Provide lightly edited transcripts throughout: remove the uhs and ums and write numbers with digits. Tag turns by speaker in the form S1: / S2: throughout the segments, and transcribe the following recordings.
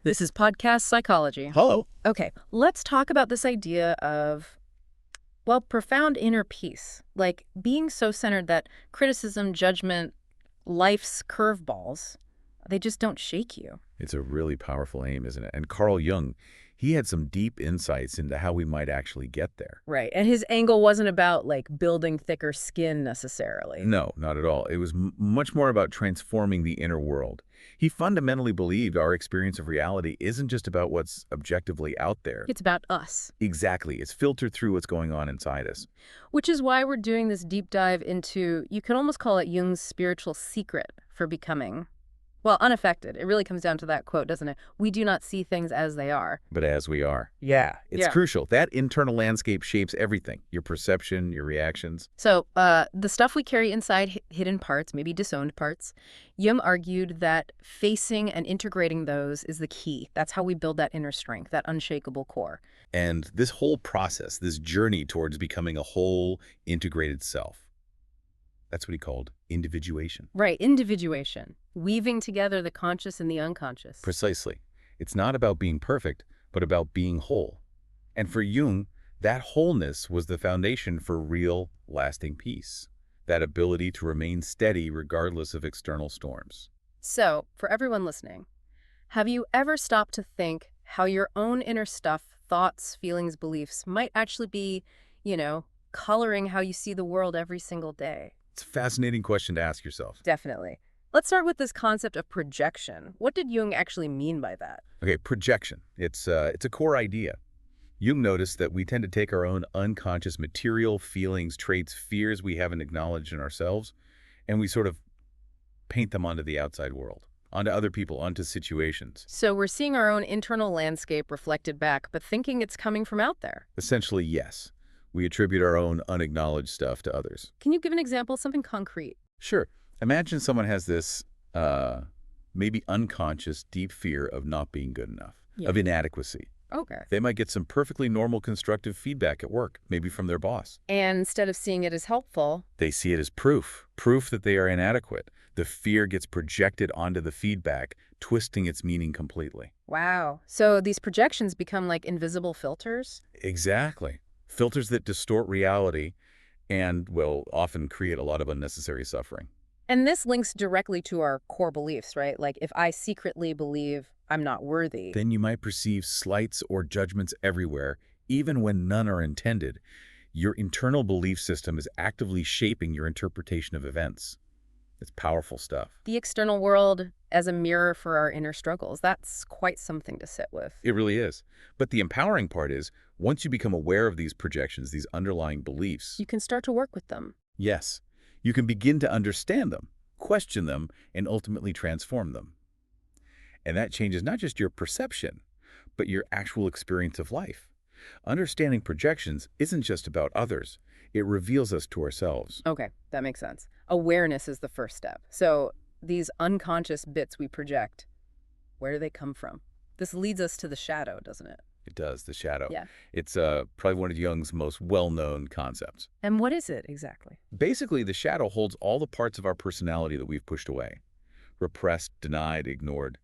S1: This is podcast psychology.
S2: Hello.
S1: Okay, let's talk about this idea of, well, profound inner peace, like being so centered that criticism, judgment, life's curveballs, they just don't shake you.
S2: It's a really powerful aim, isn't it? And Carl Jung, he had some deep insights into how we might actually get there.
S1: Right, and his angle wasn't about, like, building thicker skin necessarily.
S2: No, not at all. It was much more about transforming the inner world. He fundamentally believed our experience of reality isn't just about what's objectively out there.
S1: It's about us.
S2: Exactly. It's filtered through what's going on inside us.
S1: Which is why we're doing this deep dive into, you could almost call it Jung's spiritual secret for becoming, well, unaffected. It really comes down to that quote, doesn't it? We do not see things as they are.
S2: But as we are. Yeah, it's
S1: Yeah.
S2: crucial. That internal landscape shapes everything. Your perception, your reactions.
S1: So the stuff we carry inside, hidden parts, maybe disowned parts, Jung argued that facing and integrating those is the key. That's how we build that inner strength, that unshakable core.
S2: And this whole process, this journey towards becoming a whole, integrated self, that's what he called individuation.
S1: Right, individuation, weaving together the conscious and the unconscious.
S2: Precisely. It's not about being perfect, but about being whole. And for Jung, that wholeness was the foundation for real, lasting peace. That ability to remain steady regardless of external storms.
S1: So, for everyone listening, have you ever stopped to think how your own inner stuff, thoughts, feelings, beliefs might actually be, coloring how you see the world every single day?
S2: It's a fascinating question to ask yourself.
S1: Definitely. Let's start with this concept of projection. What did Jung actually mean by that?
S2: Okay, projection. It's a core idea. Jung noticed that we tend to take our own unconscious material, feelings, traits, fears we haven't acknowledged in ourselves, and we sort of paint them onto the outside world, onto other people, onto situations.
S1: So we're seeing our own internal landscape reflected back, but thinking it's coming from out there.
S2: Essentially, yes. We attribute our own unacknowledged stuff to others.
S1: Can you give an example, something concrete?
S2: Sure. Imagine someone has this maybe unconscious, deep fear of not being good enough, of inadequacy.
S1: Okay.
S2: They might get some perfectly normal constructive feedback at work, maybe from their boss.
S1: And instead of seeing it as helpful,
S2: They see it as proof that they are inadequate. The fear gets projected onto the feedback, twisting its meaning completely.
S1: wow. So these projections become like invisible filters?
S2: Exactly. Filters that distort reality and will often create a lot of unnecessary suffering.
S1: And this links directly to our core beliefs, right? Like if I secretly believe I'm not worthy.
S2: Then you might perceive slights or judgments everywhere, even when none are intended. Your internal belief system is actively shaping your interpretation of events. It's powerful stuff.
S1: The external world as a mirror for our inner struggles. That's quite something to sit with.
S2: It really is. But the empowering part is, once you become aware of these projections, these underlying beliefs,
S1: You can start to work with them.
S2: yes, you can begin to understand them, question them, and ultimately transform them. And that changes not just your perception, but your actual experience of life. Understanding projections isn't just about others. It reveals us to ourselves.
S1: Okay, that makes sense. Awareness is the first step. So these unconscious bits we project, where do they come from? This leads us to the shadow, doesn't it?
S2: It does, the shadow.
S1: Yeah.
S2: It's probably one of Jung's most well-known concepts.
S1: And what is it exactly?
S2: Basically, the shadow holds all the parts of our personality that we've pushed away. Repressed, denied, ignored.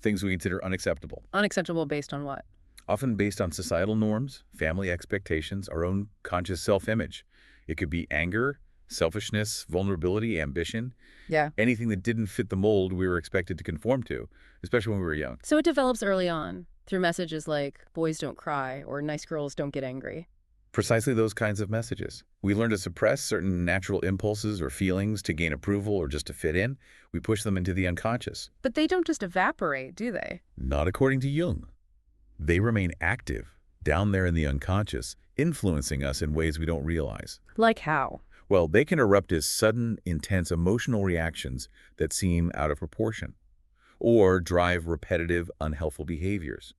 S2: Things we consider unacceptable.
S1: Unacceptable based on what?
S2: Often based on societal norms, family expectations, our own conscious self-image. It could be anger, selfishness, vulnerability, ambition,
S1: Yeah.
S2: anything that didn't fit the mold we were expected to conform to, especially when we were young.
S1: So it develops early on through messages like boys don't cry or nice girls don't get angry.
S2: Precisely those kinds of messages. We learn to suppress certain natural impulses or feelings to gain approval or just to fit in. We push them into the unconscious.
S1: But they don't just evaporate, do they?
S2: Not according to Jung. They remain active, down there in the unconscious, influencing us in ways we don't realize.
S1: Like how?
S2: Well, they can erupt as sudden, intense emotional reactions that seem out of proportion, or drive repetitive, unhelpful behaviors,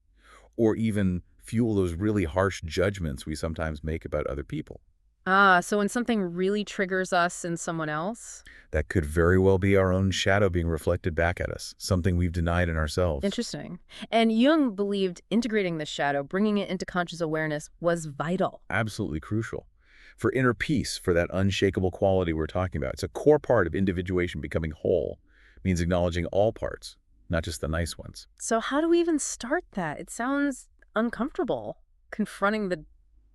S2: or even fuel those really harsh judgments we sometimes make about other people.
S1: Ah, so when something really triggers us in someone else?
S2: That could very well be our own shadow being reflected back at us, something we've denied in ourselves.
S1: Interesting. And Jung believed integrating the shadow, bringing it into conscious awareness, was vital.
S2: Absolutely crucial. For inner peace, for that unshakable quality we're talking about. It's a core part of individuation. Becoming whole means acknowledging all parts, not just the nice ones.
S1: So how do we even start that? It sounds uncomfortable, confronting the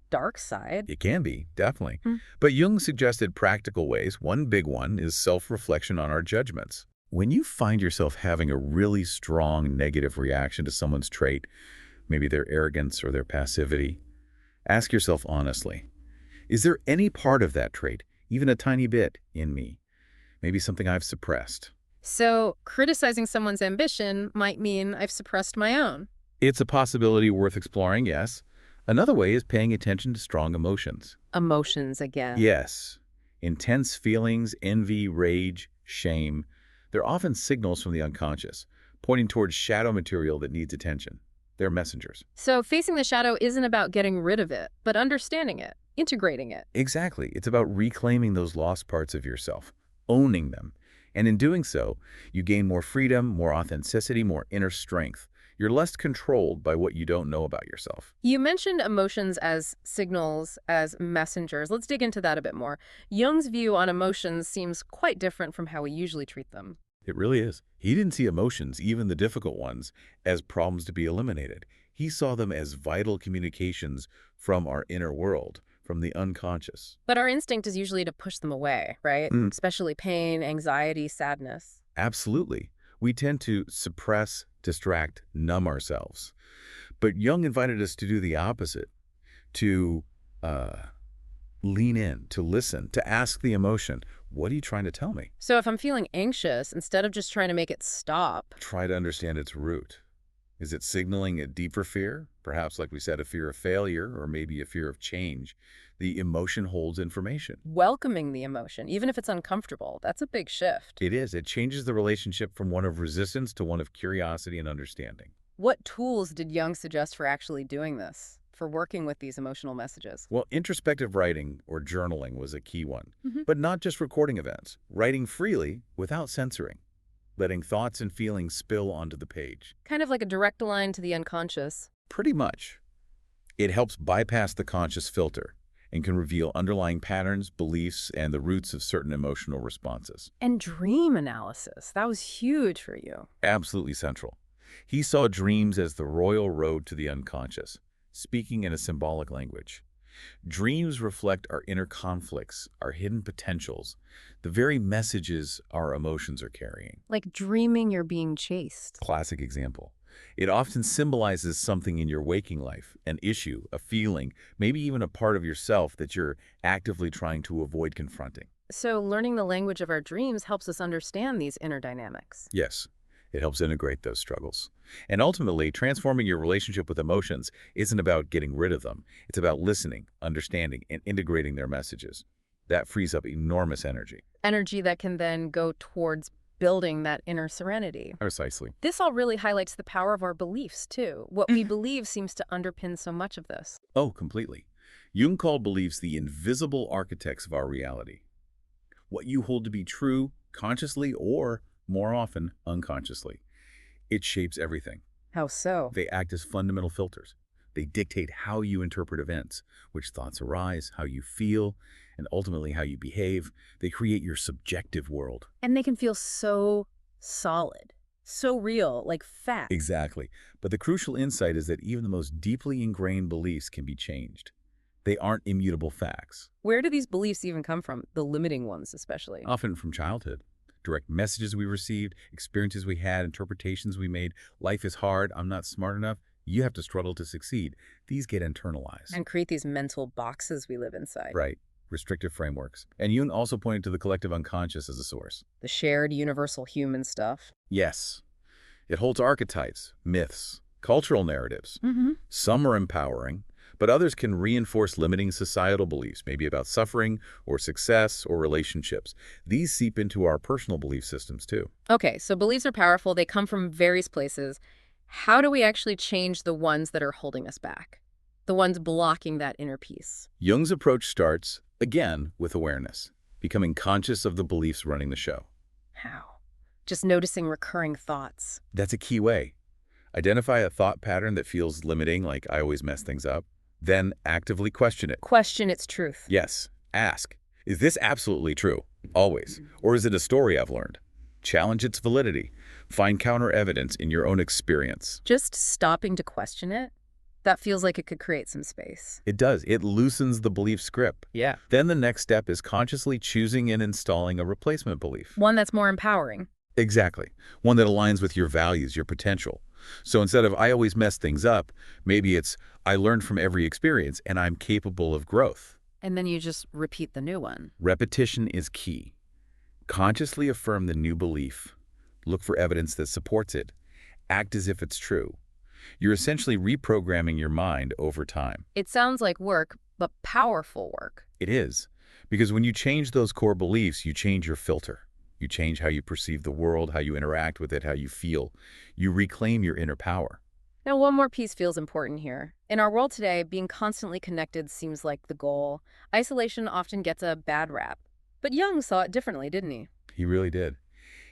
S1: dark side.
S2: It can be, definitely.
S1: Hmm.
S2: But Jung suggested practical ways. One big one is self-reflection on our judgments. When you find yourself having a really strong negative reaction to someone's trait, maybe their arrogance or their passivity, ask yourself honestly, is there any part of that trait, even a tiny bit, in me? Maybe something I've suppressed.
S1: So criticizing someone's ambition might mean I've suppressed my own.
S2: It's a possibility worth exploring, yes. Another way is paying attention to strong emotions.
S1: Emotions again.
S2: Yes, intense feelings, envy, rage, shame, they're often signals from the unconscious, pointing towards shadow material that needs attention. They're messengers.
S1: So facing the shadow isn't about getting rid of it, but understanding it, integrating it.
S2: Exactly. It's about reclaiming those lost parts of yourself, owning them. And in doing so, you gain more freedom, more authenticity, more inner strength. You're less controlled by what you don't know about yourself.
S1: You mentioned emotions as signals, as messengers. Let's dig into that a bit more. Jung's view on emotions seems quite different from how we usually treat them.
S2: It really is. He didn't see emotions, even the difficult ones, as problems to be eliminated. He saw them as vital communications from our inner world, from the unconscious.
S1: But our instinct is usually to push them away, right?
S2: Mm.
S1: Especially pain, anxiety, sadness.
S2: Absolutely. We tend to suppress, distract, numb ourselves. But Jung invited us to do the opposite, to lean in, to listen, to ask the emotion, what are you trying to tell me?
S1: So if I'm feeling anxious, instead of just trying to make it stop,
S2: Try to understand its root. Is it signaling a deeper fear? Perhaps, like we said, a fear of failure or maybe a fear of change. The emotion holds information.
S1: welcoming the emotion, even if it's uncomfortable, that's a big shift.
S2: It is. It changes the relationship from one of resistance to one of curiosity and understanding.
S1: What tools did Jung suggest for actually doing this, for working with these emotional messages?
S2: Well, introspective writing or journaling was a key one,
S1: Hmm.
S2: but not just recording events. Writing freely without censoring, letting thoughts and feelings spill onto the page.
S1: Kind of like a direct line to the unconscious.
S2: Pretty much. It helps bypass the conscious filter and can reveal underlying patterns, beliefs, and the roots of certain emotional responses.
S1: And dream analysis, that was huge for you.
S2: Absolutely central. He saw dreams as the royal road to the unconscious, speaking in a symbolic language. Dreams reflect our inner conflicts, our hidden potentials, the very messages our emotions are carrying.
S1: Like dreaming you're being chased.
S2: Classic example. It often symbolizes something in your waking life, an issue, a feeling, maybe even a part of yourself that you're actively trying to avoid confronting.
S1: So learning the language of our dreams helps us understand these inner dynamics.
S2: Yes, it helps integrate those struggles. And ultimately, transforming your relationship with emotions isn't about getting rid of them. It's about listening, understanding, and integrating their messages. That frees up enormous energy.
S1: Energy that can then go towards building that inner serenity.
S2: Precisely.
S1: This all really highlights the power of our beliefs, too. What we believe seems to underpin so much of this.
S2: Oh, completely. Jung called beliefs the invisible architects of our reality. What you hold to be true, consciously or, more often, unconsciously. It shapes everything.
S1: How so?
S2: They act as fundamental filters. They dictate how you interpret events, which thoughts arise, how you feel, and ultimately how you behave. They create your subjective world.
S1: And they can feel so solid, so real, like fact.
S2: Exactly. But the crucial insight is that even the most deeply ingrained beliefs can be changed. They aren't immutable facts.
S1: Where do these beliefs even come from? The limiting ones, especially.
S2: Often from childhood. Direct messages we received, experiences we had, interpretations we made. Life is hard. I'm not smart enough. You have to struggle to succeed. These get internalized.
S1: And create these mental boxes we live inside.
S2: Right. Restrictive frameworks. And Jung also pointed to the collective unconscious as a source.
S1: The shared universal human stuff.
S2: Yes. It holds archetypes, myths, cultural narratives.
S1: Mm-hmm.
S2: Some are empowering, but others can reinforce limiting societal beliefs, maybe about suffering or success or relationships. These seep into our personal belief systems too.
S1: Okay, so beliefs are powerful. They come from various places. How do we actually change the ones that are holding us back? The ones blocking that inner peace?
S2: Jung's approach starts, again, with awareness, becoming conscious of the beliefs running the show.
S1: How? Just noticing recurring thoughts.
S2: That's a key way. Identify a thought pattern that feels limiting, like I always mess things up. Then actively question it.
S1: Question its truth.
S2: Yes, ask, is this absolutely true? Always. Or is it a story I've learned? Challenge its validity. Find counter evidence in your own experience.
S1: Just stopping to question it, that feels like it could create some space.
S2: It does. It loosens the belief script.
S1: Yeah.
S2: Then the next step is consciously choosing and installing a replacement belief.
S1: One that's more empowering.
S2: Exactly. One that aligns with your values, your potential. So instead of "I always mess things up," maybe it's "I learn from every experience and I'm capable of growth."
S1: And then you just repeat the new one.
S2: Repetition is key. Consciously affirm the new belief. Look for evidence that supports it. Act as if it's true. You're essentially reprogramming your mind over time.
S1: It sounds like work, but powerful work.
S2: It is. Because when you change those core beliefs, you change your filter. You change how you perceive the world, how you interact with it, how you feel. You reclaim your inner power.
S1: Now, one more piece feels important here. In our world today, being constantly connected seems like the goal. Isolation often gets a bad rap. But Jung saw it differently, didn't he?
S2: He really did.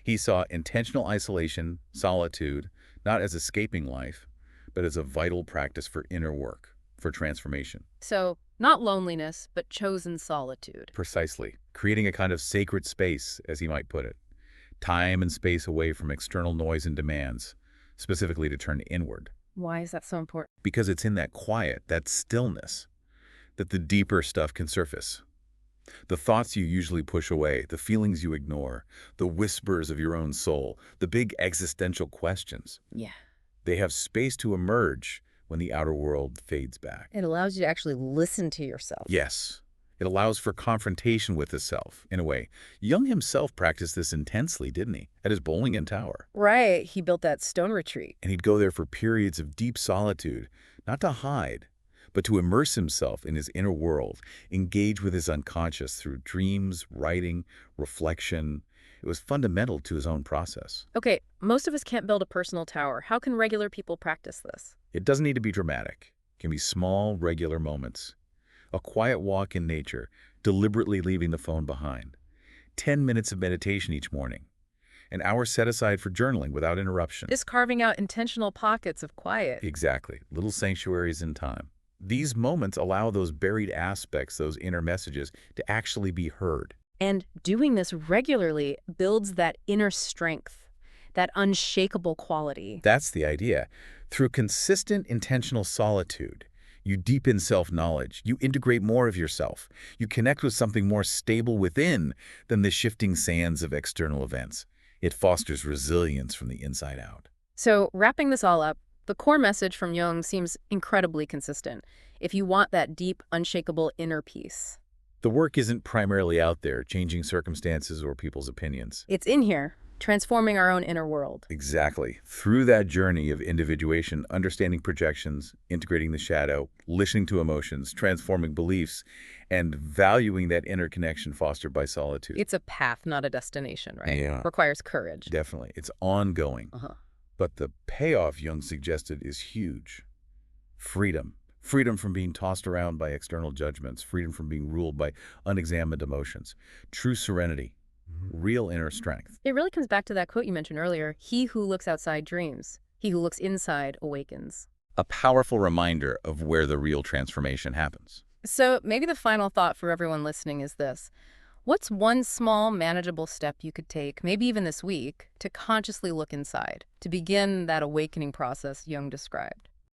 S2: He saw intentional isolation, solitude, not as escaping life, but as a vital practice for inner work, for transformation.
S1: So, not loneliness, but chosen solitude.
S2: Precisely. Creating a kind of sacred space, as he might put it. Time and space away from external noise and demands, specifically to turn inward.
S1: Why is that so important?
S2: Because it's in that quiet, that stillness, that the deeper stuff can surface. The thoughts you usually push away, the feelings you ignore, the whispers of your own soul, the big existential questions.
S1: Yeah.
S2: They have space to emerge when the outer world fades back.
S1: It allows you to actually listen to yourself.
S2: Yes, it allows for confrontation with the self, in a way. Jung himself practiced this intensely, didn't he? At his bowling tower.
S1: Right. He built that stone retreat.
S2: And he'd go there for periods of deep solitude, not to hide, but to immerse himself in his inner world, engage with his unconscious through dreams, writing, reflection. It was fundamental to his own process.
S1: Okay, most of us can't build a personal tower. How can regular people practice this?
S2: It doesn't need to be dramatic. It can be small, regular moments. A quiet walk in nature, deliberately leaving the phone behind. 10 minutes of meditation each morning. An hour set aside for journaling without interruption.
S1: Just carving out intentional pockets of quiet.
S2: Exactly. Little sanctuaries in time. These moments allow those buried aspects, those inner messages, to actually be heard.
S1: And doing this regularly builds that inner strength, that unshakable quality.
S2: That's the idea. Through consistent, intentional solitude, you deepen self-knowledge. You integrate more of yourself. You connect with something more stable within than the shifting sands of external events. It fosters resilience from the inside out.
S1: So, wrapping this all up, the core message from Jung seems incredibly consistent. If you want that deep, unshakable inner peace,
S2: The work isn't primarily out there, changing circumstances or people's opinions.
S1: it's in here, transforming our own inner world.
S2: Exactly. Through that journey of individuation, understanding projections, integrating the shadow, listening to emotions, transforming beliefs, and valuing that inner connection fostered by solitude.
S1: It's a path, not a destination, right?
S2: Yeah.
S1: Requires courage.
S2: Definitely. It's ongoing.
S1: Uh-huh.
S2: But the payoff Jung suggested is huge. Freedom. Freedom from being tossed around by external judgments. Freedom from being ruled by unexamined emotions. True serenity. Real inner strength.
S1: It really comes back to that quote you mentioned earlier, he who looks outside dreams, he who looks inside awakens.
S2: A powerful reminder of where the real transformation happens.
S1: So maybe the final thought for everyone listening is this. What's one small, manageable step you could take, maybe even this week, to consciously look inside, to begin that awakening process Jung described?